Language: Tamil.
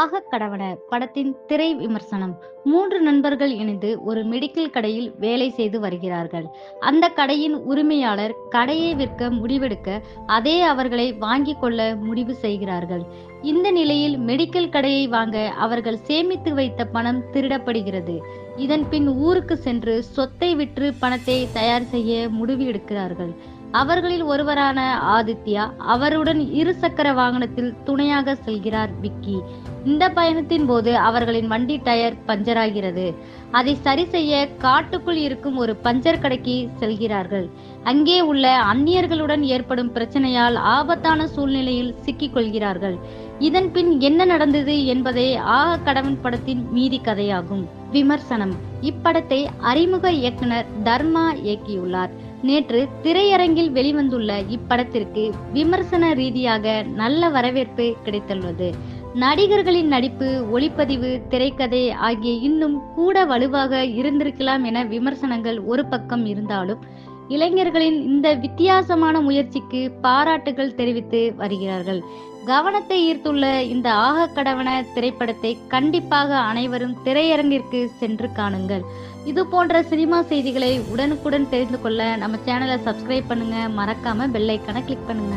ஆக கடவன படத்தின் திரை விமர்சனம். 3 நண்பர்கள் இணைந்து ஒரு மெடிக்கல் கடையில் வேலை செய்து வருகிறார்கள். அந்த கடையின் உரிமையாளர் கடையை விற்க முடிவெடுக்க, அதே அவர்களை வாங்கிக் கொள்ள முடிவு செய்கிறார்கள். இந்த நிலையில் மெடிக்கல் கடையை வாங்க அவர்கள் சேமித்து வைத்த பணம் திருடப்படுகிறது. இதன் பின் ஊருக்கு சென்று சொத்தை விற்று பணத்தை தயார் செய்ய முடிவு எடுக்கிறார்கள். அவர்களில் ஒருவரான ஆதித்யா அவருடன் இருசக்கர வாகனத்தில் துணையாக செல்கிறார் விக்கி. இந்த பயணத்தின் போது அவர்களின் வண்டி டயர் பஞ்சராகிறது. அதை சரி செய்ய காட்டுக்குள் இருக்கும் ஒரு பஞ்சர் கடைக்கு செல்கிறார்கள். அங்கே உள்ள அந்நியர்களுடன் ஏற்படும் பிரச்சனையால் ஆபத்தான சூழ்நிலையில் சிக்கிக் கொள்கிறார்கள். இதன் பின் என்ன நடந்தது என்பதே ஆக கடவன் படத்தின் மீதி கதையாகும். விமர்சனம். இப்படத்தை அறிமுக இயக்குனர் தர்மா இயக்கியுள்ளார். நேற்று திரையரங்கில் வெளிவந்துள்ள இப்படத்திற்கு விமர்சன ரீதியாக நல்ல வரவேற்பு கிடைத்துள்ளது. நடிகர்களின் நடிப்பு, ஒளிப்பதிவு, திரைக்கதை ஆகிய இன்னும் கூட வலுவாக இருந்திருக்கலாம் என விமர்சனங்கள் ஒரு பக்கம் இருந்தாலும், இளைஞர்களின் இந்த வித்தியாசமான முயற்சிக்கு பாராட்டுகள் தெரிவித்து வருகிறார்கள். கவனத்தை ஈர்த்துள்ள இந்த ஆக கடவன திரைப்படத்தை கண்டிப்பாக அனைவரும் திரையரங்கிற்கு சென்று காணுங்கள். இது போன்ற சினிமா செய்திகளை உடனுக்குடன் தெரிந்து கொள்ள நம்ம சேனலை சப்ஸ்கிரைப் பண்ணுங்க. மறக்காம பெல் ஐக்கானை கிளிக் பண்ணுங்க.